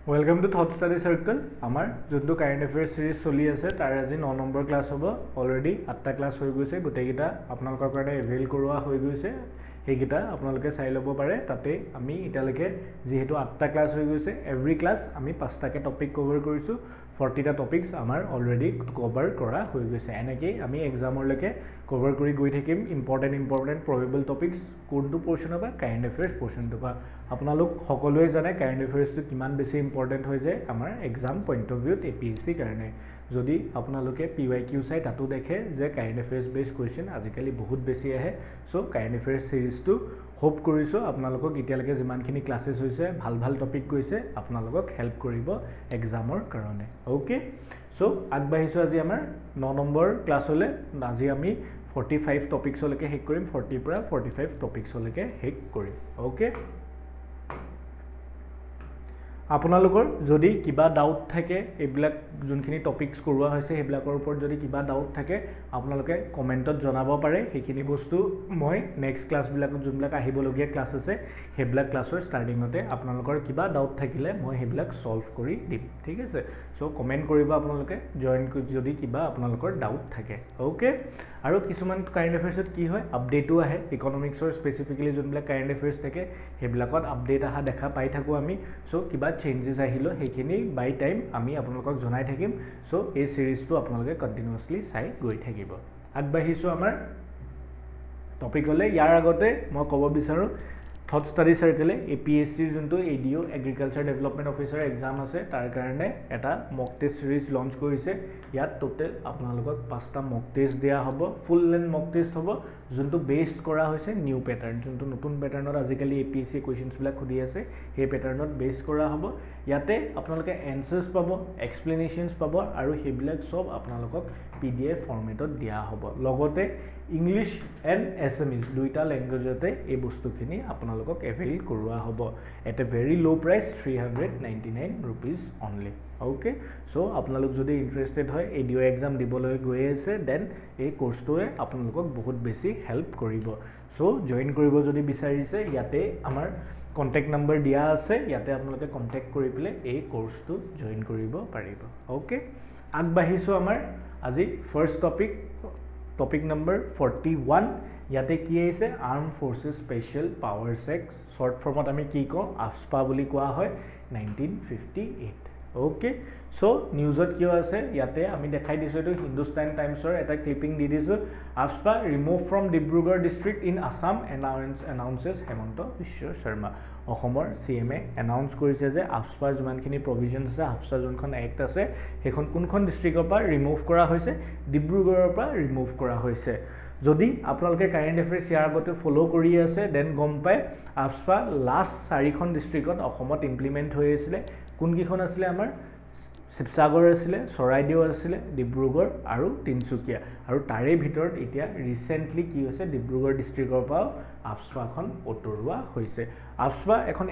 Welcome to Thoth Study Circle. Amar jonto current affairs series choli ase tar aji 9 number class hobo already 8ta class hoi goise gotei gita apnalokor karone avail korwa hoi goise ei gita apnaloke sai lobo pare tate ami italeke jehetu 8ta class hoi goise every class ami 5ta ke topic cover korisu 40 ta topics amar already cover kora hoi goise enake ami exam or leke cover kori goi thakim important probable topics কোনটো portion ba current affairs portion to ba আপোনালোক সকলোৱে জানে current এফেয়াৰ্স টো কিমান বেছি important হৈ যায় আমাৰ এক্সাম পইণ্ট অফ ভিউত এপিএসসি কাৰণে যদি আপোনালোকে পিৱাইকিউ চাই তাতো দেখে যে কাৰেণ্ট এফেয়াৰ্স বেস কোৱেশ্চন আজিকালি বহুত বেছি আহে সো কাৰেণ্ট এফেয়াৰ্স সিৰিজ টো হোপ কৰিছো আপোনালোকক ইতিয়ালৈকে যিমানখিনি ক্লাसेस হৈছে ভাল টপিক কৈছে আপোনালোকক হেল্প কৰিব এক্সামৰ কাৰণে ওকে সো আগবাঢ়িছো আজি আমাৰ 9 নম্বৰ ক্লাছলৈ আজি আমি 45 টপিকছ লৈকে হেক কৰিম 40 পৰা 45 টপিকছ লৈকে হেক কৰিম ওকে আপোনালোকৰ যদি কিবা ডাউট থাকে এবিলাক যোনখিনি টপিকস কৰোৱা হৈছে হেবিলাকৰ ওপৰত যদি কিবা ডাউট থাকে আপোনালোকে কমেন্টত জনাব পাৰে হেখিনি বস্তু মই নেক্সট ক্লাছ বিলাকত যোনবিলাক আহিবলগীয়া ক্লাছ আছে হেবিলাক ক্লাছৰ ষ্টাৰ্টিংতে আপোনালোকৰ কিবা ডাউট থাকিলে মই হেবিলাক সলভ কৰি দিম ঠিক আছে সো কমেন্ট কৰিব আপোনালোকে জয়েন যদি কিবা আপোনালোকৰ ডাউট থাকে ওকে আৰু কিছুমান কাৰেণ্ট এফেয়াৰ্সত কি হয় আপডেটও আহে ইকনমিক্সৰ স্পেসিফিক্যালি যোনবিলাক কাৰেণ্ট এফেয়াৰ্স থাকে হেবিলাকত আপডেট আহা দেখা পাই থাকো আমি সো কিবা চেঞ্জেস আহিলো হেখিনি বাই টাইম আমি আপোনালোকক জনাই থাকিম সো এই সিৰিজটো আপোনালোকে কন্টিনিউয়াসলি চাই গৈ থাকিব আগবাঢ়িছো আমাৰ টপিকলে ইয়াৰ আগতে মই ক'ব বিচাৰো Thoth Study Circle APSC যোনটো ADO Agriculture Development Officer exam আছে তাৰ কাৰণে এটা mock test series launch কৰিছে ইয়াত টোটাল আপোনালোকক 5টা mock test দিয়া হ'ব ফুল লেন্থ mock test হ'ব যোনটো বেস কৰা হৈছে নিউ প্যাটাৰ্ন যোনটো নতুন প্যাটাৰ্নত আজিকালি APSC কোৱেশ্চনছ বিলাক খুদি আছে এই প্যাটাৰ্নত বেস কৰা হ'ব ইয়াতে আপোনালোকে এনসাৰ্স পাব এক্সপ্লেনেশনছ পাব আৰু হেবিলাক সব আপোনালোকক PDF ফৰমেটত দিয়া হ'ব লগতে ইংলিশ এন্ড এছএমএছ দুইটা ল্যাঙ্গুৱেজতে এই বস্তুখিনি আপোনালোকক এভেইল কৰোৱা হ'ব এট এ ভেৰি লো price 399 rupees only okay so আপোনালোক যদি ইন্টাৰেস্টেড হয় এডিও এক্সাম দিবলৈ গৈ আছে দেন এই কোৰ্সটোৱে আপোনালোকক বহুত বেছি হেল্প কৰিব সো জয়েন কৰিব যদি বিচাৰিছে ইয়াতে আমাৰ কন্টাক্ট নম্বৰ দিয়া আছে ইয়াতে আপোনালোকে কন্টাক্ট কৰি পিলে এই কোৰ্সটো জয়েন কৰিব পাৰিব ওকে আগবাঢ়িছো আমাৰ আজি ফাৰ্স্ট টপিক number 41 ইয়াতে কি আছে arm forces special powers act short ফৰ্মত আমি কি কওঁ APSPA বুলি কোৱা হয় 1958 ওকে সো নিউজত কি আছে ইয়াতে আমি দেখাই দিছো এটো হিন্দুস্তান টাইমছৰ এটা ক্লিপিং দি দিছো APSPA remove from Dibrugarh district in Assam announces Himanta Biswa Sharma অসমৰ সিএমএ এনাউন্স কৰিছে যে APSPA যিমানখিনি প্ৰভিজনছ আছে APSPA যোনখন এক্ট আছে হেখন কোনখন ডিস্ট্ৰিক্টৰ পৰা ৰিমুভ কৰা হৈছে ডিব্ৰুগড়ৰ পৰা ৰিমুভ কৰা হৈছে যদি আপোনালোকে কাৰেণ্ট এফেয়াৰ্স ইয়াৰ আগতে ফলো কৰি আছে দেন গম পায় APSPA লাষ্ট 4খন ডিস্ট্ৰিক্টত অসমত ইমপ্লিমেন্ট হৈ আছিল কোনকিখন আছিল আমাৰ শিৱসাগৰ আছিল চৰাইদেউ আছিল ডিব্ৰুগড় আৰু তিনচুকীয়া আৰু তাৰে ভিতৰত এতিয়া ৰিসেন্টলি কি হৈছে ডিব্ৰুগড় ডিস্ট্ৰিক্টৰ পৰা APSPA খন অতৰুৱা হৈছে APSPA এখন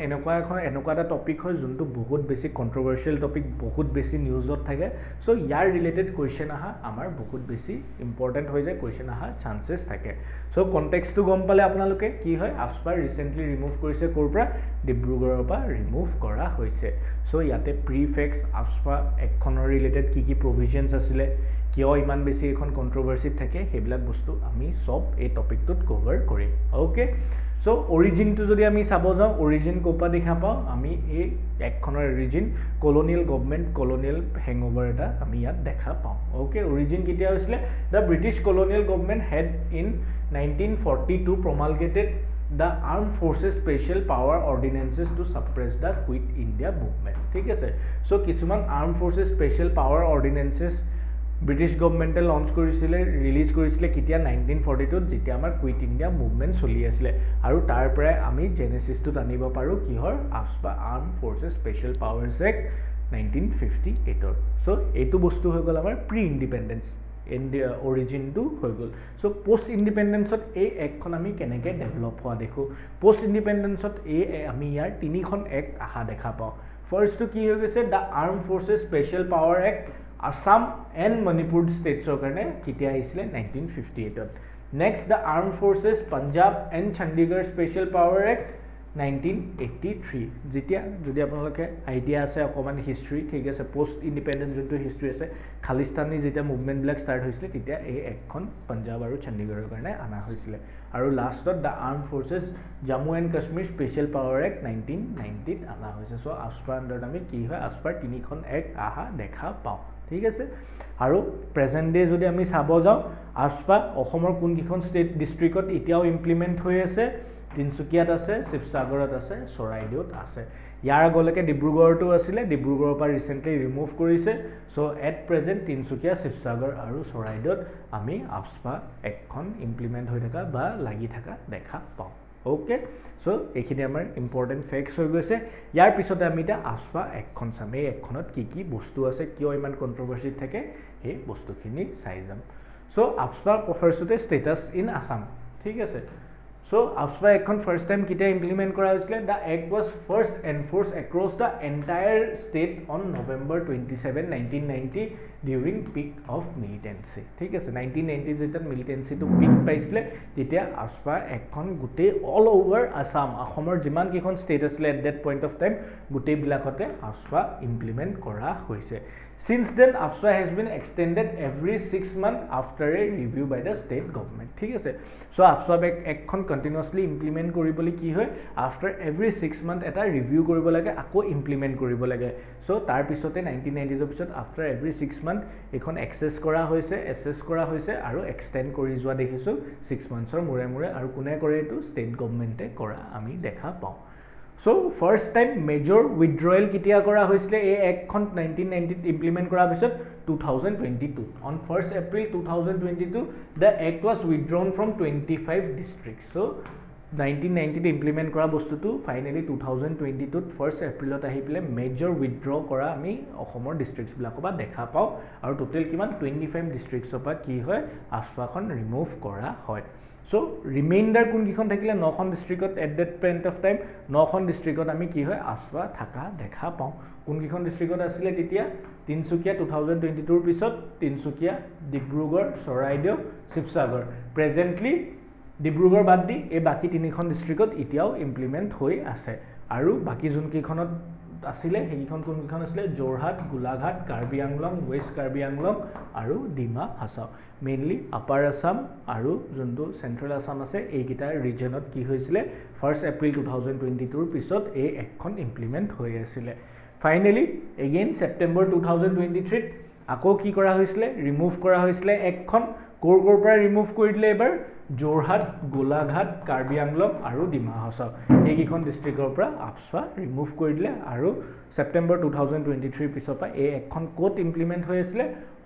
এনেকুৱা এটা টপিক হয় যোনটো বহুত বেছি কন্ট্ৰভাৰ্চিয়েল টপিক বহুত বেছি নিউজত থাকে সো ইয়াৰ ৰিলেটেড কোৱেশ্চন আহা আমাৰ বহুত বেছি ইম্পৰ্টেন্ট হৈ যায় কোৱেশ্চন আহা চান্সেস থাকে সো কনটেক্সটটো গম পালে আপোনালোকে কি হয় APSPA ৰিসেন্টলি ৰিমুভ কৰিছে কোৰ পৰা ডিব্ৰুগড়ৰ পৰা ৰিমুভ কৰা হৈছে সো ইয়াতে প্ৰিফেক্স APSPA একখনৰ ৰিলেটেড কি প্ৰভিজনছ আছিল কিয় ইমান বেছি এখন কন্ট্ৰভাৰ্সি থাকে হেবিলাক বস্তু আমি সব এই টপিকটোত কভাৰ কৰিম ওকে সো অৰিজিনটো যদি আমি চাব যাও অৰিজিন কোপা দেখা পাও আমি এই একখনৰ অৰিজিন কলোনিয়েল গভৰ্নমেন্ট কলোনিয়েল হ্যাংওভাৰ এটা আমি ইয়াত দেখা পাও ওকে অৰিজিন কিতিয়া হৈছিল the British colonial government had in 1942 promulgated the armed forces special power ordinances to suppress the quit india movement ঠিক আছে সো কিছুমান armed forces special power ordinances British গভর্নমেন্টে লঞ্চ কৰিছিল ৰিলিজ কৰিছিল কিতিয়া 1942 যেতিয়া আমাৰ কুইট ইন্ডিয়া মুভমেন্ট চলি আছিল আৰু তাৰ পৰা আমি জেনেসিসটো জানিব পাৰো কিহৰ APSPA armed forces special powers act 1958 so এইটো বস্তু হৈ গল আমাৰ pre independence India origin too হৈ গল সো পোস্ট ইন্ডিপেন্ডেন্সত এই একখন আমি কেনেকে ডেভেলপ হোৱা দেখো পোস্ট ইন্ডিপেন্ডেন্সত এই আমি ইয়াৰ তিনিখন এক্ট আহা দেখা পাও ফাৰ্স্টটো কি হৈ গৈছে the armed forces special power act Assam and Manipur states karne kitia aisile 1958 next the armed forces Punjab and Chandigarh special power act 1983 যেতিয়া যদি আপোনালোকে আইডিয়া আছে অকমান হিষ্ট্ৰী ঠিক আছে পোষ্ট ইন্ডিপেন্ডেন্স যোনটো হিষ্ট্ৰী আছে খালিস্তানী যেতিয়া মুভমেন্ট বিলাক ষ্টাৰ্ট হৈছিল তেতিয়া এই একখন পাঞ্জাব আৰু চণ্ডীগড়ৰ কাৰণে আনা হৈছিল আৰু লাষ্টত the armed forces Jammu and Kashmir special power act 1990 ত আনা হৈছে সো আফস্পা আন্ডাৰত আমি কি হয় আফস্পাৰ তিনিখন এক্ট আহা দেখা পাওঁ ঠিক আছে আৰু প্ৰেজেন্ট ডে যদি আমি চাব যাওঁ আফস্পা অসমৰ কোনকিখন ষ্টেট ডিস্ট্ৰিক্টত এতিয়াও ইমপ্লিমেন্ট হৈ আছে তিনসুকিয়াত আছে শিৱসাগৰত আছে চৰাইদেউত আছে ইয়াৰ আগলৈকে ডিব্ৰুগড়তো আছিলে ডিব্ৰুগড়ৰ পৰা ৰিসেন্টলি ৰিমুভ কৰিছে so at present Tinsukia Sivasagar আৰু চৰাইদেউত আমি আফস্পা একখন ইমপ্লিমেন্ট হৈ থকা বা লাগি থকা দেখা পাওঁ ওকে সো এইখিনি আমাৰ ইম্পৰ্টেন্ট ফেক্টছ হৈ গৈছে ইয়াৰ পিছতে আমি এটা আফস্পা একখন চাম এই একখনত কি বস্তু আছে কিয় ইমান কন্ট্ৰভাৰ্সি থাকে এই বস্তুখিনি চাই যাম সো আফস্পা ফাৰ্ষ্টতে ষ্টেটাছ ইন আসাম ঠিক আছে So, AFSPA ekkhon first time kita implement kora hoisile the act was first enforced across the entire state on November 27 1990 during peak of militancy thik ase 1990 jeta militancy to peak paisile titia AFSPA ekkhon gute all over Assam ahomor jiman kikhon state asile at that point of time gute bilakote AFSPA implement kora hoise Since then, AFSPA has been extended every 6 months after a review by the state government. ठीक है So, AFSPA एकखन continuously implement करिबोले की होय after every 6 months eta review करिबो लागे আকৌ implement करिबो लागे So, तार पिसते 1990 ৰ পিছত after every 6 months এখন access কৰা হৈছে assess কৰা হৈছে আৰু extend কৰি যোৱা দেখিছো 6 months ৰ মুৰে মুৰে আৰু কোনে কৰে এটো state government কৰা আমি দেখা পাওঁ So first time major withdrawal kitia kora hoisile a ekkhon 1990 implement kora bisot 2022 on 1st April 2022 the act was withdrawn from 25 districts so 1990 implement kora bostu tu finally 2022 1st April ot ahi pile major withdraw kora ami ohomor districts bilakoba dekha pao aru total kiman 25 districts opa ki hoy AFSPA khon remove kora hoy So remainder কোন কিখন থাকিলে 9খন ডিস্ট্ৰিক্টত at that point of time 9খন ডিস্ট্ৰিক্টত আমি কি হয় আফস্পা থাকা দেখা পাওঁ কোন কিখন ডিস্ট্ৰিক্টত আছিল তেতিয়া তিনসুকিয়া 2022 ৰ পিছত তিনসুকিয়া ডিব্ৰুগড় চৰাইদেউ শিৱসাগৰ প্ৰেজেন্টলি ডিব্ৰুগড় বাদ দি এই বাকি তিনিখন ডিস্ট্ৰিক্টত এতিয়াও ইমপ্লিমেন্ট হৈ আছে আৰু বাকি যোন কিখনত আসিলে হেইখন কোন কিখন আছিল জোৰহাট গোলাঘাট কাৰ্বি আংলং ওয়েষ্ট কাৰ্বি আংলং আৰু ডিমা হাছাও মেইনলি আপাৰ আসাম আৰু যোনটো সেন্ট্ৰেল আসাম আছে এই গিটা ৰিজনত কি হৈছিল 1st এপ্ৰিল 2022 ৰ পিছত এই একখন ইমপ্লিমেন্ট হৈ আছিল ফাইনালি এগেইন সেপ্টেম্বৰ 2023 আকৌ কি কৰা হৈছিল ৰিমুভ কৰা হৈছিল একখন কোৰ পৰা ৰিমুভ কৰি দিলে এবাৰ জোৰহাট গোলাঘাট কাৰ্বি আংলং আৰু ডিমা হাছাও এই কিখন ডিস্ট্ৰিক্টৰ পৰা আফস্পা ৰিমুভ কৰি দিলে আৰু সেপ্টেম্বৰ 2023 পিছৰ পৰা এই একখন কোট ইমপ্লিমেন্ট হৈ আছিল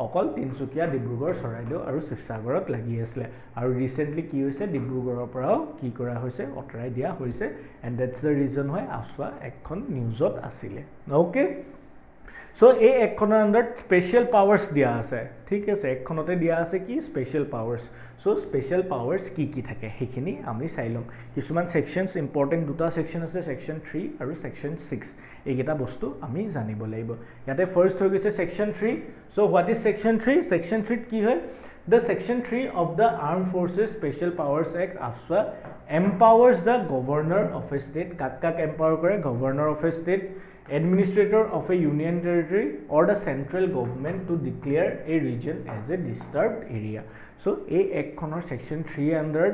অকল তিনসুকিয়া ডিব্ৰুগড় চৰাইদেউ আৰু শিৱসাগৰত লাগি আছিল আৰু ৰিসেন্টলি কি হৈছে ডিব্ৰুগড়ৰ পৰাও কি কৰা হৈছে অটৰাই দিয়া হৈছে এণ্ড দ্যাটছ দ্য ৰিজন হয় আফস্পা একখন নিউজত আছিল ওকে So এই একখনৰ আন্ডাৰত স্পেশাল পাৱাৰ্স দিয়া আছে ঠিক আছে একখনতে দিয়া আছে কি স্পেশাল পাৱাৰ্স সো স্পেশাল পাৱাৰ্স কি থাকে হেখিনি আমি চাইলম কিছুমান সেকশনস ইম্পৰ্টেন্ট দুটা সেকশন আছে সেকশন 3 আৰু সেকশন 6 এইগেটা বস্তু আমি জানিব লাগিব ইয়াতে ফাৰ্স্ট হৈ গৈছে section 3 so what is section 3 section 3 কি হয় The Section 3 of the Armed Forces Special Powers Act AFSPA empowers the governor of a state kak empower kore governor of a state administrator of a union territory or the central government to declare a region as a disturbed area so a ekkhonor section 3 under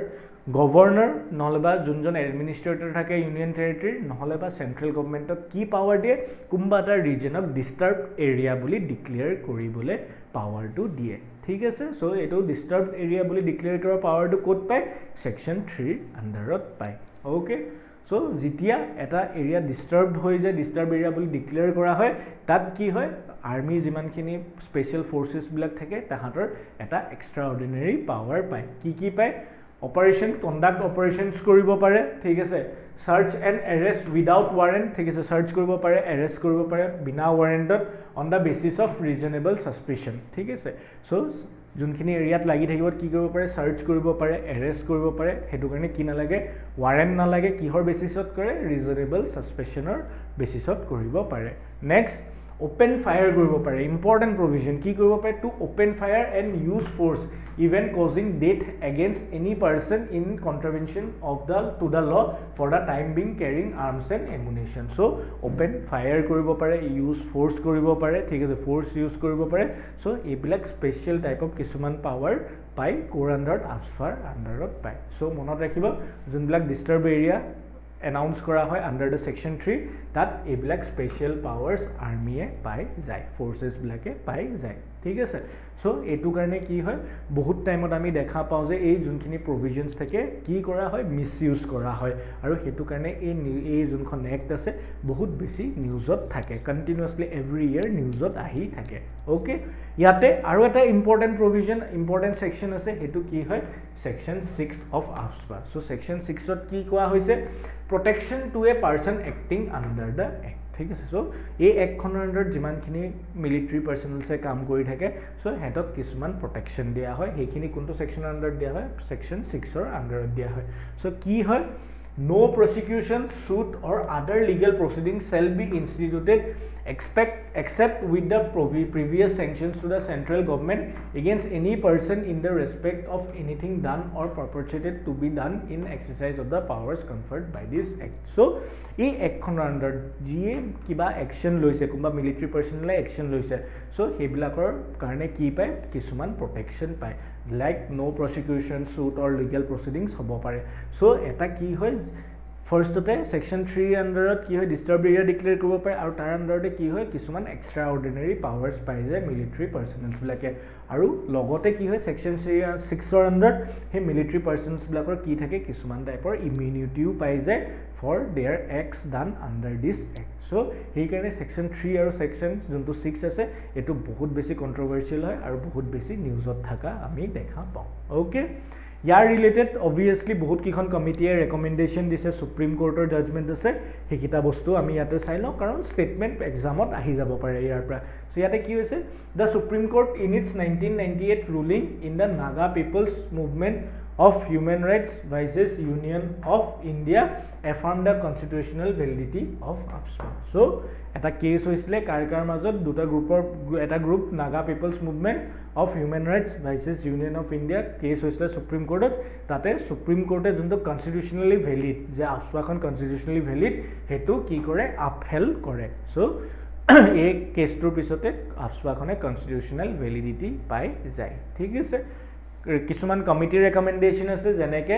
governor নহলেবা যোনজন administrator থাকে union territory নহলেবা central government কি power দিয়ে কোনবা এটা region disturbed area বুলি declare কৰিবলে power to দিয়ে ঠিক আছে সো এটো disturbed area বুলি declare কৰা power to কোড পায় section 3 আন্ডাৰত পায় ওকে So যেতিয়া এটা এৰিয়া ডিস্টাৰ্বড হৈ যায় ডিস্টাৰ্ব এৰিয়া বুলি ডিক্লেয়াৰ কৰা হয় তাত কি হয় আৰ্মি যিমানখিনি স্পেশাল ফোৰ্সেস বিলাক থাকে তাহাঁতৰ এটা এক্সট্ৰা অৰ্ডিনাৰি পাৱাৰ পায় কি পায় অপাৰেশন কন্ডাক্ট অপাৰেশনস কৰিব পাৰে ঠিক আছে search and arrest without warrant ঠিক আছে সাৰ্চ কৰিব পাৰে অ্যাৰেস্ট কৰিব পাৰে বিনা ওয়াৰেন্টত on the basis of reasonable suspicion ঠিক আছে সো যোনখিনি এৰিয়াত লাগি থাকিব কি কৰিব পাৰে সাৰ্চ কৰিব পাৰে অ্যাৰেস্ট কৰিব পাৰে হেতু কাৰণে কি না লাগে ওয়াৰেন্ট না লাগে কিহৰ বেসিছত কৰে ৰিজনেবল সাসপিশনৰ বেসিছত কৰিব পাৰে নেক্সট open fire কৰিব পাৰে important provision কি কৰিব পাৰে to open fire and use force even causing death against any person in contravention of the law for the time being carrying arms and ammunition so open fire কৰিব পাৰে use force কৰিব পাৰে ঠিক আছে force use কৰিব পাৰে so এইবিলাক special type of কিছুমান power পাই core underত APSFAৰ underত পাই so মনত ৰাখিব যোনবিলাক disturb area announce কৰা হয় under the section 3 that এইবিলাক special powers army এ পাই যায় forces বিলাকে পাই যায় ঠিক আছে so এটো কাৰণে কি হয় বহুত টাইমত আমি দেখা পাও যে এই যোনখিনি provisions থাকে কি কৰা হয় misuse কৰা হয় আৰু হেতু কাৰণে এই যোনখন act আছে বহুত বেছি newsত থাকে continuously every year newsত আহি থাকে okay ইয়াতে আৰু এটা important provision important section আছে হেতু কি হয় section 6 of APSFA so section 6 ত কি কোৱা হৈছে protection to a person acting under the act ঠিক আছে সো এই একখনৰ আন্ডাৰত যিমানখিনি মিলিটাৰী পাৰ্সনেলছে কাম কৰি থাকে সো হেতক কিছুমান প্ৰটেকচন দিয়া হয় হেখিনি কোনটো সেকশনৰ আন্ডাৰত দিয়া হয় সেকশন 6 ৰ আন্ডাৰত দিয়া হয় সো কি হয় no prosecution suit or other legal proceedings shall be instituted except with the previous sanctions to the central government against any person in the respect of anything done or perpetrated to be done in exercise of the powers conferred by this act so এই একখনৰ under জিয়ে কিবা action লৈছে কোনবা military পাৰ্সনেলে action লৈছে so হেবিলাকৰ কাৰণে কি পায় কিছুমান প্ৰটেকচন পায় লাইক নো প্ৰসিকিউশন সুট অৰ লিগেল প্ৰসিডিংস হ'ব পাৰে সো এটা কি হয় ফাৰ্ষ্টতে সেকশন 3 আন্ডাৰত কি হয় ডিস্টাৰ্ব এৰিয়া ডিক্লেয়াৰ কৰিব পাৰে আৰু তাৰ আন্ডাৰতে কি হয় কিছুমান এক্সট্ৰা অৰ্ডিনাৰী পাৱাৰছ পাই যায় মিলিটাৰী পাৰ্সনেলছ বিলাকে আৰু লগতে কি হয় সেকশন 6 ৰ আন্ডাৰত হে মিলিটাৰী পাৰ্সনছ বিলাকৰ কি থাকে কিছুমান টাইপৰ ইমিউনিটিও পাই যায় for their acts done under this act so এই কাৰণে সেকশন 3 আৰু সেকশন যোনটো 6 আছে এটো বহুত বেছি কন্ট্ৰোভাৰ্সিয়াল হয় আৰু বহুত বেছি নিউজত থাকা আমি দেখা পাও ওকে ইয়াৰ ৰিলেটেড অবভিয়াসলি বহুত কিখন কমিটিয়ে ৰেকমেন্ডেশন দিছে সুপ্ৰিম কোৰ্টৰ জাজমেন্ট আছে হেকিটা বস্তু আমি ইয়াতে চাই লও কাৰণ স্টেটমেন্ট এক্সামত আহি যাব পাৰে ইয়াৰ পৰা সো ইয়াতে কি হৈছে the supreme court in its 1998 ruling in the Naga people's movement of human rights vices union of India affirmed the constitutional validity of APSFA so eta case hoisile karkar majot duta groupor eta group Naga people's movement of human rights vices union of India case hoisile supreme court tate supreme court e junto constitutionally valid je APSFA kon constitutionally valid hetu ki kore upheld kore so এই কেছটোৰ পিছতে APSFA খনে constitutional validity পাই যায় ঠিক আছে কিছুমান committee ৰেকমেন্ডেশন আছে যেনেকে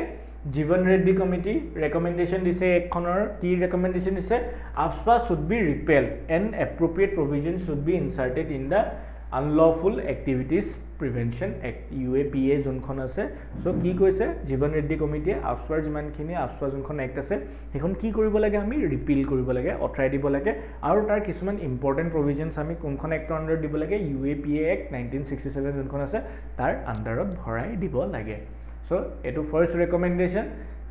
জীবন ৰেড্ডি কমিটি ৰেকমেন্ডেশন দিছে একখনৰ কি ৰেকমেন্ডেশন দিছে APSFA should be repealed and appropriate provisions should be inserted in the unlawful activities prevention act UAPA যোনখন আছে সো কি কৈছে জীবন ৰেড্ডি কমিটিয়ে APSFA যিমানখিনি APSFA যোনখন এক্ট আছে হেখন কি কৰিব লাগে আমি ৰিপিল কৰিব লাগে অটৰাই দিব লাগে আৰু তাৰ কিছুমান ইম্পৰ্টেন্ট প্ৰভিজনছ আমি কোনখন এক্টৰ আন্ডাৰ দিব লাগে UAPA act 1967 যোনখন আছে তাৰ আন্ডাৰত ভৰাই দিব লাগে সো এটো first ৰেকমেন্ডেশন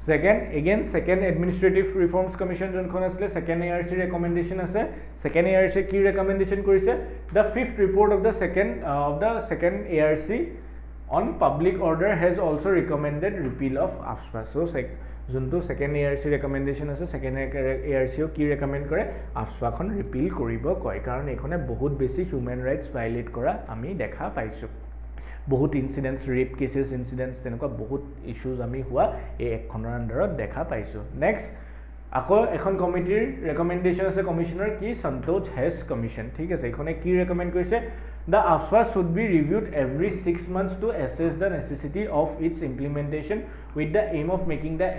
second administrative reforms commission jonkhon asle second ARC recommendation ase second ARC ki recommendation korise the fifth report of the second ARC on public order has also recommended repeal of APSFA so jonto second ARC recommendation ase second ARC o ki recommend kore APSFA khon repeal koribo koy karon ekhone bahut beshi human rights violate kora ami dekha paisu বহুত incidents rap কেसेस incidents তেনেকুৱা বহুত issues আমি হোৱা এই একখনৰ আন্ডাৰত দেখা পাইছো next আকৌ এখন কমিটিৰ ৰেকমেন্ডেশন আছে কমিশনাৰ কি সন্তোষ হেছ কমিশন ঠিক আছে এখনে কি ৰেকমেন্ড কৰিছে the APSFA should be reviewed every 6 months to assess the necessity of its implementation with the aim of making the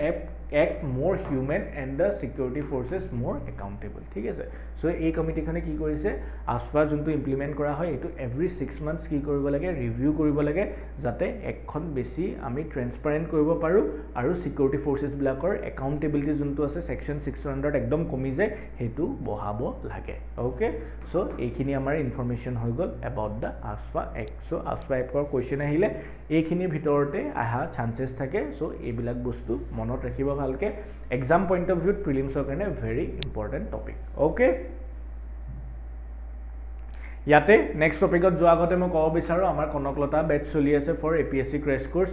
act more humane and the security forces more accountable ঠিক আছে so এই কমিটিখনে কি কৰিছে APSFA যোনটো implement কৰা হয় এটো every 6 months কি কৰিব লাগে ৰিভিউ কৰিব লাগে যাতে একখন বেছি আমি ট্ৰান্সপাৰেন্ট কৰিব পাৰো আৰু সিকিউৰিটি ফৰ্সেস বিলাকৰ একাউন্টেবিলিটি যোনটো আছে সেকশন 600 একদম কমি যায় হেতু বহাব লাগে ওকে সো এইখিনি আমাৰ ইনফৰমেশন হৈ গল about the APSFA act so APSFA act or question ahile এইখিনি ভিতৰতে আহা চান্সেস থাকে সো এইবিলাক বস্তু মনত ৰাখিব ভালকে এক্সাম পইণ্ট অফ ভিউ প্ৰিলিমছৰ কাৰণে ভেৰি ইম্পৰ্টেন্ট টপিক ওকে ইয়াতে নেক্সট টপিকত যোৱা আগতে মই ক'ব বিচাৰো আমাৰ কনকলতা বেচ চলি আছে for APSC crash course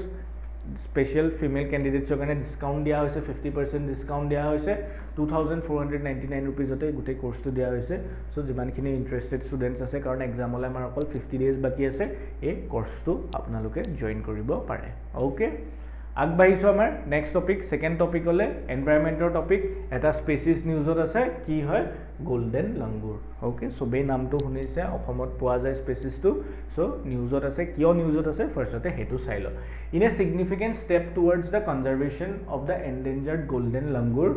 special female কেণ্ডিডেটছৰ কাৰণে ডিছকাউণ্ট দিয়া হৈছে 50% ডিছকাউণ্ট দিয়া হৈছে 2499 ৰুপিজতে গোটেই কোৰ্চটো দিয়া হৈছে চ' যিমানখিনি ইণ্টাৰেষ্টেড ষ্টুডেণ্টছ আছে কাৰণ এক্সামলৈ আমাৰ অকল 50 ডেজ বাকী আছে এই কোৰ্চটো আপোনালোকে জইন কৰিব পাৰে অ'কে আগবাঢ়িছোঁ আমাৰ নেক্সট টপিক ছেকেণ্ড টপিকলৈ এনভাইৰমেণ্টৰ টপিক এটা স্পেচিছ নিউজত আছে কি হয় গোল্ডেন লাংগুৰ অ'কে চবেই নামটো শুনিছে অসমত পোৱা যায় স্পেচিছটো চ' নিউজত আছে কিয় নিউজত আছে ফাৰ্ষ্টতে সেইটো চাই লওঁ in a significant step towards the conservation of the endangered golden langur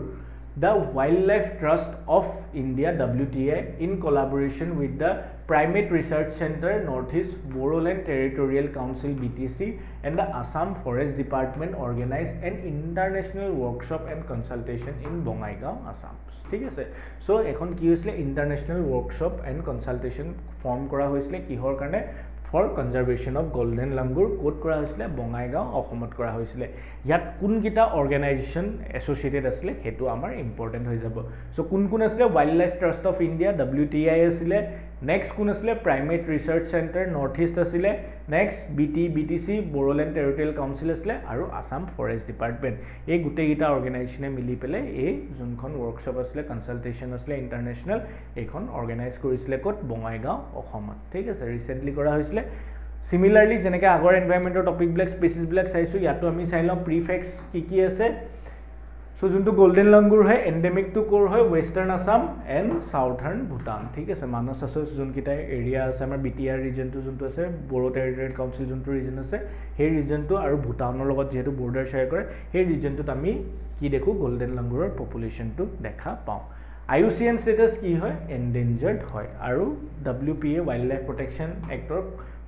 The Wildlife Trust of India WTI in collaboration with the Primate Research Center Northeast Bodoland Territorial Council BTC and the Assam Forest Department organized an international workshop and consultation in Bongaigaon, Assam. ঠিক আছে so এখন কি হৈছিলে international workshop and consultation form কৰা হৈছিলে কিহৰ কাৰণে for conservation of golden langur ক'ত কৰা হৈছিলে বঙাইগাঁও অসমত কৰা হৈছিলে ইয়াত কোনকেইটা অৰ্গেনাইজেশ্যন এছ'চিয়েটেড আছিলে সেইটো আমাৰ ইম্পৰ্টেণ্ট হৈ যাব চ' কোন আছিলে wildlife trust of India WTI আছিলে নেক্সট কোন আছিলে primate research centre north east আছিলে next BTC Bodoland territorial council আছিলে আৰু আছাম ফৰেষ্ট ডিপাৰ্টমেণ্ট এই গোটেইকেইটা অৰ্গেনাইজেশ্যনে মিলি পেলাই এই যোনখন ৱৰ্কশ্বপ আছিলে কনচালটেশ্যন আছিলে ইণ্টাৰনেশ্যনেল এইখন অৰ্গেনাইজ কৰিছিলে ক'ত বঙাইগাঁও অসমত ঠিক আছে ৰিচেণ্টলি কৰা হৈছিলে সিমিলাৰলি যেনেকৈ আগৰ এনভাইৰমেণ্টৰ টপিকবিলাক স্পেচিছবিলাক চাইছোঁ ইয়াতো আমি চাই লওঁ প্ৰিফেক্স কি আছে সো যোনটো গোল্ডেন লাংগুৰ হয় এণ্ডেমিকটো ক'ৰ হয় western Assam and southern Bhutan ঠিক আছে মানস আছছ যোনকেইটা এৰিয়া আছে আমাৰ BTR ৰিজনটো যোনটো আছে বড়ো টেৰিটৰিয়েল কাউন্সিল যোনটো ৰিজন আছে সেই ৰিজনটো আৰু ভূটানৰ লগত যিহেতু বৰ্ডাৰ শ্বেয়াৰ কৰে সেই ৰিজনটোত আমি কি দেখোঁ গোল্ডেন লাংগুৰৰ পপুলেশ্যনটো দেখা পাওঁ IUCN ষ্টেটাছ কি হয় এণ্ডেঞ্জাৰ্ড হয় আৰু WPA wild life protection actor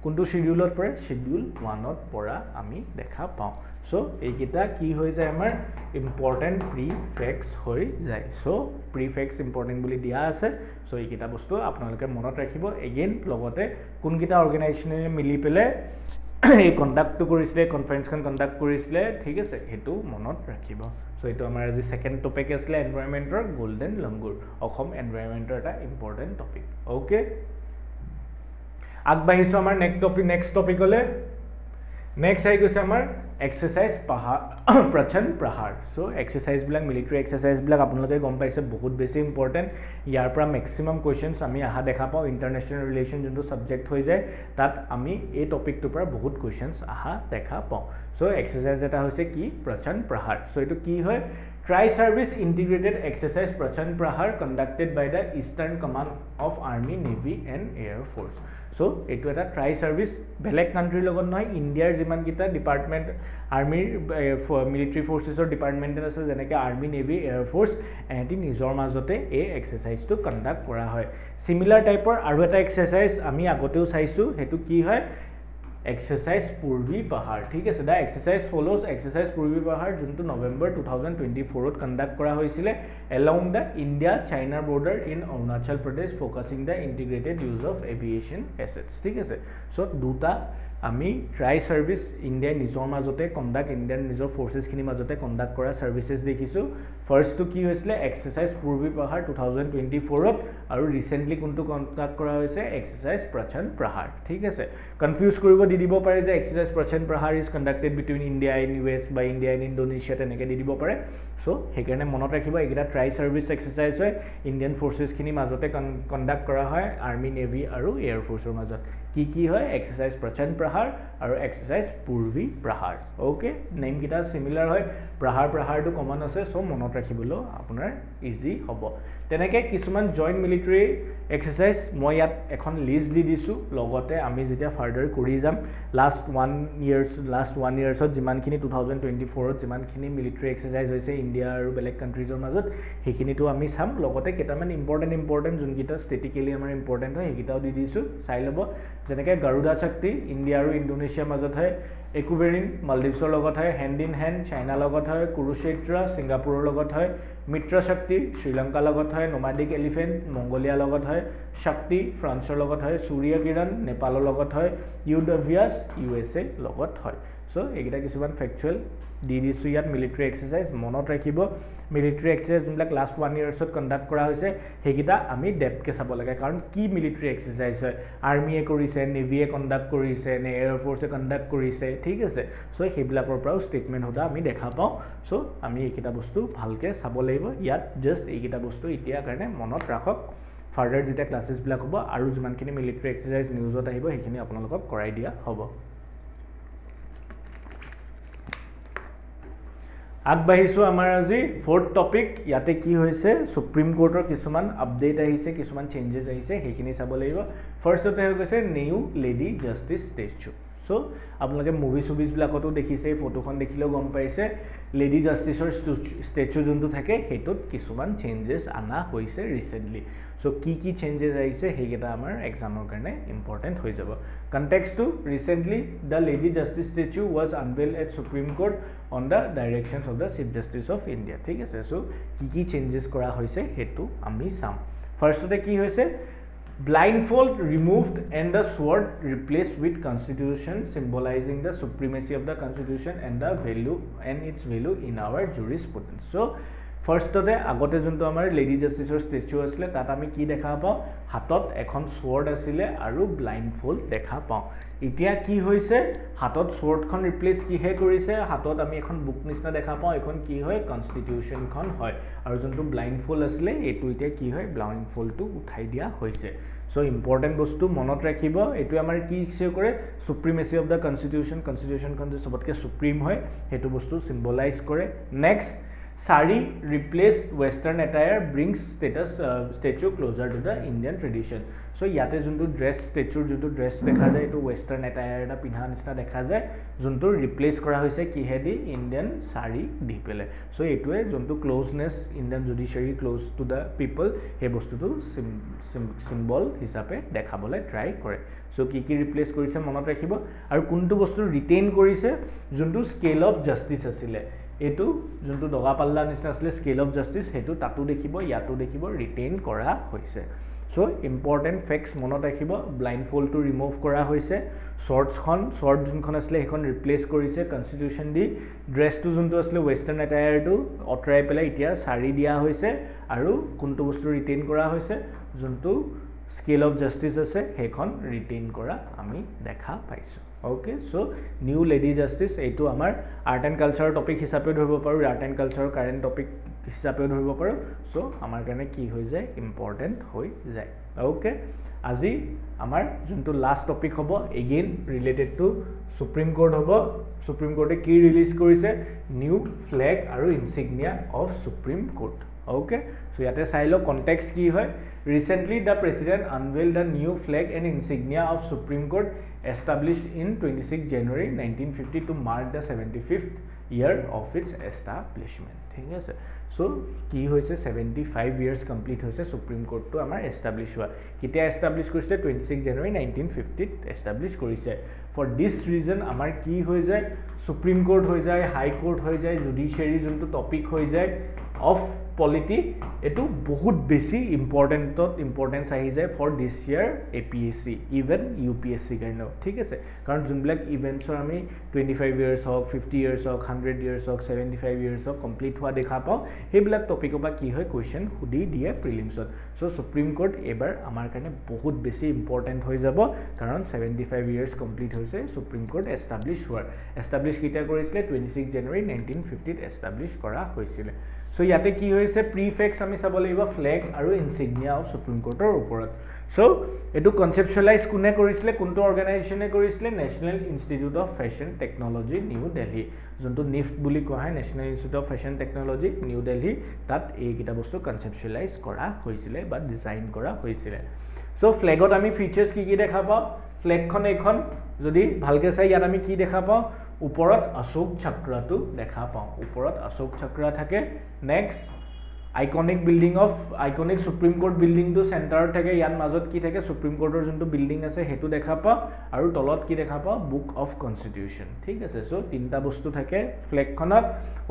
কোনটো শিডিউলত পৰে শিডিউল 1ত পৰা আমি দেখা পাওঁ চ' এইকেইটা কি হৈ যায় আমাৰ ইম্পৰ্টেণ্ট প্ৰিফেক্স হৈ যায় চ' প্ৰিফেক্স ইম্পৰ্টেণ্ট বুলি দিয়া আছে চ' এইকেইটা বস্তু আপোনালোকে মনত ৰাখিব এগেইন লগতে কোনকেইটা অৰ্গেনাইজেশ্যনে মিলি পেলাই এই কণ্ডাক্টটো কৰিছিলে কনফাৰেঞ্চখন কণ্ডাক্ট কৰিছিলে ঠিক আছে সেইটো মনত ৰাখিব চ' এইটো আমাৰ আজি ছেকেণ্ড টপিক আছিলে এনভাইৰমেণ্টৰ গোল্ডেন লাংগুৰ অসম এনভাইৰমেণ্টৰ এটা ইম্পৰ্টেণ্ট টপিক অ'কে আগবাঢ়িছোঁ আমাৰ নেক্সট টপিকলৈ নেক্সট আহি গৈছে আমাৰ এক্সাৰচাইজ প্ৰচণ্ড প্ৰহাৰ চ' এক্সাৰচাইজবিলাক মিলিটাৰী এক্সাৰচাইজবিলাক আপোনালোকে গম পাইছে বহুত বেছি ইম্পৰ্টেণ্ট ইয়াৰ পৰা মেক্সিমাম কুৱেশ্যনছ আমি অহা দেখা পাওঁ ইণ্টাৰনেশ্যনেল ৰিলেশ্যন যোনটো ছাবজেক্ট হৈ যায় তাত আমি এই টপিকটোৰ পৰা বহুত কুৱেশ্যনছ অহা দেখা পাওঁ চ' এক্সাৰচাইজ এটা হৈছে কি প্ৰচণ্ড প্ৰহাৰ চ' এইটো কি হয় try service integrated exercise Prachand Prahar conducted by the eastern command of army navy and air force so' এইটো এটা ট্ৰাই ছাৰ্ভিচ বেলেগ কাণ্ট্ৰিৰ লগত নহয় ইণ্ডিয়াৰ যিমানকেইটা ডিপাৰ্টমেণ্ট আৰ্মিৰ মিলিটাৰী ফ'ৰ্চেছৰ ডিপাৰ্টমেণ্টেল আছে যেনেকৈ আৰ্মি নেভি এয়াৰ ফ'ৰ্চ এহেঁতি নিজৰ মাজতে এই এক্সাৰচাইজটো কণ্ডাক্ট কৰা হয় চিমিলাৰ টাইপৰ আৰু এটা এক্সাৰচাইজ আমি আগতেও চাইছোঁ সেইটো কি হয় এক্সাৰচাইজ পূৰ্বী পাহাৰ ঠিক আছে the exercise follows exercise Purvi Pahar যোনটো নৱেম্বৰ 2024ত কণ্ডাক্ট কৰা হৈছিলে এলং দ্য ইণ্ডিয়া চাইনাৰ border in Arunachal Pradesh focusing the integrated use of aviation assets ঠিক আছে চ' দুটা আমি ট্ৰাই ছাৰ্ভিচ ইণ্ডিয়াই নিজৰ মাজতে ইণ্ডিয়ান নিজৰ ফ'ৰ্চেছখিনিৰ মাজতে কণ্ডাক্ট কৰা ছাৰ্ভিচেছ দেখিছোঁ ফাৰ্ষ্টটো কি হৈছিলে এক্সাৰচাইজ পূৰ্বী পাহাৰ 2024ত আৰু ৰিচেণ্টলি কোনটো কণ্ডাক্ট কৰা হৈছে এক্সাৰচাইজ প্ৰচণ্ড প্ৰহাৰ ঠিক আছে কনফিউজ কৰিব দি দিব পাৰে যে এক্সাৰচাইজ প্ৰচণ্ড প্ৰহাৰ is conducted between India and US বা ইণ্ডিয়া এণ্ড ইণ্ডোনেছিয়া তেনেকৈ দি দিব পাৰে চ' সেইকাৰণে মনত ৰাখিব এইকেইটা ট্ৰাই ছাৰ্ভিচ এক্সাৰচাইজ হয় ইণ্ডিয়ান ফ'ৰ্চেছখিনিৰ মাজতে কণ্ডাক্ট কৰা হয় আৰ্মি নেভি আৰু এয়াৰ ফ'ৰ্চৰ মাজত কি হয় এক্সাৰচাইজ প্ৰচণ্ড প্ৰহাৰ আৰু এক্সাৰচাইজ পূৰ্বী প্ৰহাৰ অ'কে নেমকেইটা চিমিলাৰ হয় প্ৰহাৰটো কমন আছে চ' মনত ৰাখিবলৈও আপোনাৰ ইজি হ'ব তেনেকৈ কিছুমান জইণ্ট মিলিটাৰী এক্সাৰচাইজ মই ইয়াত এখন লিষ্ট দি দিছোঁ লগতে আমি যেতিয়া ফাৰ্ডাৰ কৰি যাম লাষ্ট ওৱান ইয়াৰ্ছত যিমানখিনি 2024ত যিমানখিনি মিলিটাৰী এক্সাৰচাইজ হৈছে ইণ্ডিয়া আৰু বেলেগ কাণ্ট্ৰিজৰ মাজত সেইখিনিতো আমি চাম লগতে কেইটামান ইম্পৰ্টেণ্ট যোনকেইটা ষ্টেটিকেলি আমাৰ ইম্পৰ্টেণ্ট হয় সেইকেইটাও দি দিছোঁ চাই ল'ব যেনেকৈ গাৰুডা শক্তি ইণ্ডিয়া আৰু ইণ্ডোনেছিয়াৰ মাজত হয় একুবেৰিন মালদ্বীপছৰ লগত হয় হেণ্ড ইন হেণ্ড চাইনাৰ লগত হয় কুৰুক্ষেত্ৰ ছিংগাপুৰৰ লগত হয় মিত্ৰ শক্তি শ্ৰীলংকাৰ লগত হয় নমাডিক এলিফেণ্ট মংগোলিয়াৰ লগত হয় শক্তি ফ্ৰান্সৰ লগত হয় সূৰ্য কিৰণ নেপালৰ লগত হয় ইউডভিয়াছ USA লগত হয় সো এইকেইটা কিছুমান ফেকচুৱেল দি দিছোঁ ইয়াত মিলিটাৰী এক্সাৰচাইজ মনত ৰাখিব মিলিটাৰী এক্সাৰচাইজ যোনবিলাক লাষ্ট 1 ইয়াৰ্ছত কণ্ডাক্ট কৰা হৈছে সেইকেইটা আমি ডেপকে চাব লাগে কাৰণ কি মিলিটাৰী এক্সাৰচাইজ হয় আৰ্মিয়ে কৰিছে নেভিয়ে কণ্ডাক্ট কৰিছে নে এয়াৰ ফ'ৰ্চে কণ্ডাক্ট কৰিছে ঠিক আছে সো সেইবিলাকৰ পৰাও ষ্টেটমেণ্ট হোৱা আমি দেখা পাওঁ সো আমি এইকেইটা বস্তু ভালকৈ চাব লাগিব ইয়াত জাষ্ট এইকেইটা বস্তু এতিয়া কাৰণে মনত ৰাখক ফাৰ্ডাৰ যেতিয়া ক্লাছেছবিলাক হ'ব আৰু যিমানখিনি মিলিটাৰী এক্সাৰচাইজ নিউজত আহিব সেইখিনি আপোনালোকক কৰাই দিয়া হ'ব আগবাঢ়িছোঁ আমাৰ আজি 4th টপিক ইয়াতে কি হৈছে সুপ্ৰিম কোৰ্টৰ কিছুমান আপডেট আহিছে কিছুমান চেঞ্জেছ আহিছে সেইখিনি চাব লাগিব ফাৰ্ষ্টতে হৈ গৈছে new lady justice statue so আপোনালোকে মুভি চুভিজবিলাকতো দেখিছে এই ফটোখন দেখিলেও গম পাইছে লেডি জাষ্টিছৰ ষ্টেচু যোনটো থাকে সেইটোত কিছুমান চেঞ্জেছ আনা হৈছে ৰিচেণ্টলি সো কি চেঞ্জেছ আহিছে সেইকেইটা আমাৰ এক্সামৰ কাৰণে ইম্পৰ্টেণ্ট হৈ যাব কনটেক্সটটো recently the lady justice statue was unveiled at supreme court on the directions of the chief justice of India ঠিক আছে সো কি চেঞ্জেছ কৰা হৈছে সেইটো আমি চাম ফাৰ্ষ্টতে কি হৈছে blindfold removed and the sword replaced with constitution symbolizing the supremacy of the constitution and the value and its value in our jurisprudence so ফাৰ্ষ্টতে আগতে যোনটো আমাৰ লেডি জাষ্টিছৰ ষ্টেচু আছিলে তাত আমি কি দেখা পাওঁ হাতত এখন sword আছিলে আৰু blindfold দেখা পাওঁ এতিয়া কি হৈছে হাতত swordখন ৰিপ্লেস কিহে কৰিছে হাতত আমি এখন বুক নিচিনা দেখা পাওঁ এখন কি হয় কনষ্টিটিউশনখন হয় আৰু যোনটো blindfold আছিলে এটো এতিয়া কি হয় blindfoldটো উঠাই দিয়া হৈছে সো ইম্পৰ্টেন্ট বস্তু মনত ৰাখিব এটো আমাৰ কি ইছে কৰে সুপ্ৰিমেসি অফ দা কনষ্টিটিউশনখন যে সবতকে সুপ্ৰিম হয় হেতু বস্তু সিম্বলাইজ কৰে next Sari replaced Western attire brings statue closer to the Indian tradition. So yate juntu dress statue juntu dress dekha jay etu Western attire eta pinha nisna dekha jay juntu replace kora hoise kihedi Indian sari di pele. So etue juntu closeness Indian judiciary close to the people he bostu tu symbol hisabe dekhabole try kore. So ki replace korise monot rakhibo aru kuntu bostu retain korise juntu scale of justice asile এটো যোনটো দগা পাল্লা নিচিনা আছিল scale of justice হেতু তাতু দেখিব ইয়াতু দেখিব retain কৰা হৈছে সো ইম্পৰ্টেন্ট ফেক্টস মনত ৰাখিব ব্লাইন্ডফোল্ড টু ৰিমুভ কৰা হৈছে শৰ্ট যোনখন আছিল হেখন ৰিপ্লেস কৰিছে কনষ্টিটিউশন দি ড্ৰেছটো যোনটো আছিল ওয়েস্টাৰ্ণ এটায়াৰটো অটৰাই পেলাই এতিয়া সাৰি দিয়া হৈছে আৰু কোনটো বস্তু ৰিটেইন কৰা হৈছে যোনটো স্কেল অফ জাস্টিস আছে হেখন ৰিটেইন কৰা আমি দেখা পাইছো Okay, so new lady justice etu amar art and culture topic hisabe dhoribo paru art and culture current topic hisabe dhoribo paru so amar karone ki hoy jay important hoy jay okay aji amar juntu last topic hobo again related to supreme court hobo supreme court e ki release korise new flag aru insignia of supreme court okay so yate sailo context ki hoy recently the president unveiled the new flag and insignia of supreme court established in 26 January 1950 to mark the 75th year of its establishment ঠিক আছে so কি হৈছে 75 years complete হৈছে supreme কোৰ্টটো আমাৰ establish হোৱা কিতিয়া establish কৰিছে 26 January 1950 ত establish কৰিছে for this region আমাৰ কি হৈ যায় সুপ্ৰিম কোৰ্ট হৈ যায় হাই কোৰ্ট হৈ যায় জুডিশিয়াৰি যোনটো টপিক হৈ যায় অফ পলিটি এটো বহুত বেছি ইম্পৰ্টেন্স আহি যায় for this year APSC even UPSC কাৰণেও ঠিক আছে কাৰণ যোনবিলাক ইভেন্টছৰ আমি 25 ইয়াৰ্স হওক 50 ইয়াৰ্স হওক 100 ইয়াৰ্স হওক 75 ইয়াৰ্স হওক কমপ্লিট হোৱা দেখা পাওঁ হেবিলাক টপিকৰ পৰা কি হয় কোৱেশ্চন খুদি দিয়ে প্ৰিলিমছত সো সুপ্ৰিম কোৰ্ট এবাৰ আমাৰ কাৰণে বহুত বেছি ইম্পৰ্টেন্ট হৈ যাব কাৰণ 75 ইয়াৰ্স কমপ্লিট হৈছে সুপ্ৰিম কোৰ্ট এস্টাবলিশ কিটা কৰিছিলে 26 January 1950 ত এস্টাবলিশ কৰা হৈছিল So yate ki hoise prefix ami sabo laiba flag aru insignia of supreme court or oporat so etu conceptualize kune korisile kunto organization e korisile National Institute of Fashion Technology New Delhi jonto NIFT buli koha National Institute of Fashion Technology New Delhi tat ei kita bostu conceptualize kora hoisile ba design kora hoisile so flag ot ami features ki dekha pa flag khon ekhon jodi bhalke sai yat ami ki dekha pa ওপৰত অশোক চক্ৰটো দেখা পাওঁ ওপৰত অশোক চক্ৰ থাকে next iconic supreme court বিল্ডিংটো সেন্টাৰত থাকে ইয়াৰ মাজত কি থাকে সুপ্ৰিম কোৰ্টৰ যোনটো বিল্ডিং আছে হেতু দেখা পাওঁ আৰু তলত কি দেখা পাওঁ বুক অফ কনষ্টিটিউশন ঠিক আছে সো তিনটা বস্তু থাকে ফ্লেগখনত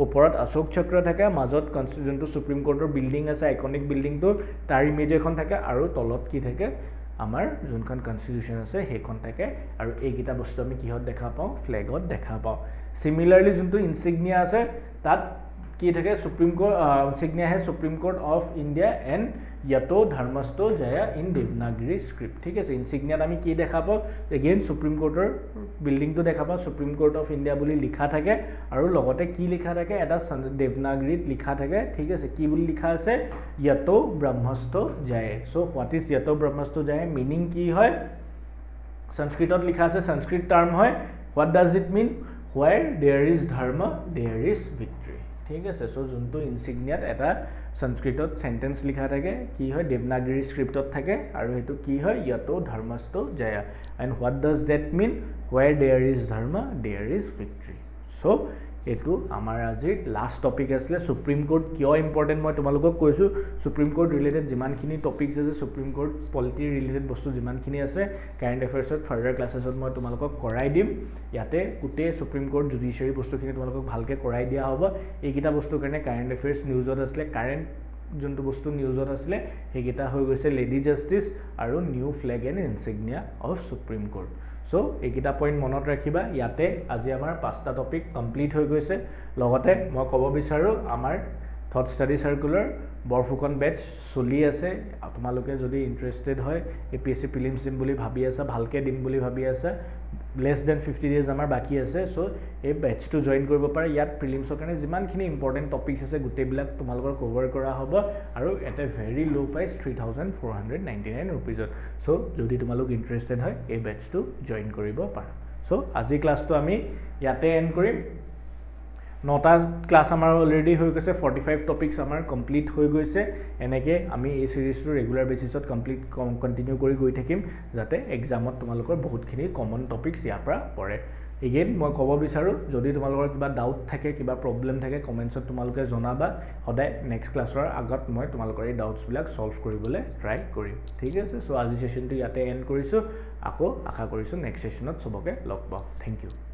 ওপৰত অশোক চক্ৰ থাকে মাজত যোনটো সুপ্ৰিম কোৰ্টৰ বিল্ডিং আছে আইকনিক বিল্ডিংটো তাৰ ইমেজ এখন থাকে আৰু তলত কি থাকে আমাৰ যোনখন কনষ্টিটিউশ্যন আছে সেইখন থাকে আৰু এইকেইটা বস্তু আমি কিহত দেখা পাওঁ ফ্লেগত দেখা পাওঁ সিমিলাৰলি যোনটো ইনচিগনিয়া আছে তাত কি থাকে সুপ্ৰিম কোৰ্ট ইনচিগনিয়া হে supreme court of India and yato dharmasto jaya in devanagari script ঠিক আছে ইনচিগনিয়াত আমি কি দেখা পাওঁ এগেইন সুপ্ৰিম কোৰ্টৰ বিল্ডিংটো দেখা পাওঁ সুপ্ৰিম কোৰ্ট অফ ইণ্ডিয়া বুলি লিখা থাকে আৰু লগতে কি লিখা থাকে এটা দেৱনাগৰীত লিখা থাকে ঠিক আছে কি বুলি লিখা আছে yato brahmasto jaya so what is yato brahmasto jaya meaning কি হয় সংস্কৃতত লিখা আছে সংস্কৃত টার্ম হয় what does it mean where there is dharma there is victory ঠিক আছে সো যোনটো ইনচিগনিয়াত এটা সংস্কৃতত সেন্টেন্স লিখা থাকে কি হয় দেৱনাগৰী স্ক্ৰিপ্টত থাকে আৰু হেতু কি হয় yato dharmasto jaya and what does that mean where there is dharma there is victory so এটো আমাৰ আজিৰ লাষ্ট টপিক আছিল সুপ্ৰিম কোৰ্ট কিয় ইম্পৰ্টেন্ট মই তোমালোকক কৈছো সুপ্ৰিম কোৰ্ট ৰিলেটেড যিমানখিনি টপিকস আছে সুপ্ৰিম কোৰ্ট পলিটি ৰিলেটেড বস্তু যিমানখিনি আছে কাৰেন্ট এফেয়াৰ্ছত ফাৰ্দাৰ ক্লাছেছত মই তোমালোকক কৰাই দিম ইয়াতে কুটে সুপ্ৰিম কোৰ্ট জুডিচিয়াৰী বস্তুখিনি তোমালোকক ভালকে কৰাই দিয়া হ'ব এইকিটা বস্তু কাৰণে কাৰেন্ট এফেয়াৰ্ছ নিউজত আছিল কাৰেন্ট যোনটো বস্তু নিউজত আছিল হেগিটা হৈ গৈছে লেডি জাস্টিস আৰু new flag and insignia of supreme court so এইকিটা পইণ্ট মনত ৰাখিবা ইয়াতে আজি আমাৰ পাঁচটা টপিক কমপ্লিট হৈ গৈছে লগতে মই ক'ব বিচাৰো আমাৰ থট ষ্টাডি সাৰ্কুলাৰ বৰফুকন বেচ চলি আছে তোমালোকে যদি ইন্টাৰেস্টেড হয় এপিএসসি প্ৰিলিমছ দিম বুলি ভাবি আছা ভালকে দিম বুলি ভাবি আছা less than 50 days আমাৰ বাকি আছে সো এই বেচটো জয়েন কৰিব পাৰে ইয়াত প্ৰিলিমছৰ কাৰণে যিমানখিনি ইম্পৰ্টেন্ট টপিকস আছে গুটেবিলাক তোমালোকৰ কভাৰ কৰা হ'ব আৰু এটা ভেৰি লো প্ৰাইস 3499 रुपीजত সো যদি তোমালোক ইন্টাৰেস্টেড হয় এই বেচটো জয়েন কৰিব পাৰা সো আজি ক্লাছটো আমি ইয়াতে এন্ড কৰিম নটা ক্লাস আমাৰ অলৰেডি হৈ গৈছে 45 টপিকস আমাৰ কমপ্লিট হৈ গৈছে এনেকে আমি এই সিৰিজটো ৰেগুলাৰ বেসিছত কমপ্লিট কন্টিনিউ কৰি গৈ থাকিম যাতে এক্সামত তোমালোকৰ বহুতখিনি কমন টপিকস ইয়াৰ পৰা পৰে এগেইন মই ক'ব বিচাৰো যদি তোমালোকৰ কিবা ডাউট থাকে কিবা প্ৰবলেম থাকে কমেন্টছত তোমালোকে জনাবা সদায় নেক্সট ক্লাছৰ আগত মই তোমালোকৰ এই ডাউটছ বিলাক সলভ কৰিবলৈ ট্ৰাই কৰিম ঠিক আছে সো আজি সেশনটো ইয়াতে এন্ড কৰিছো আকৌ আশা কৰিছো নেক্সট সেশনত সবকে লগ পাম থ্যাংক ইউ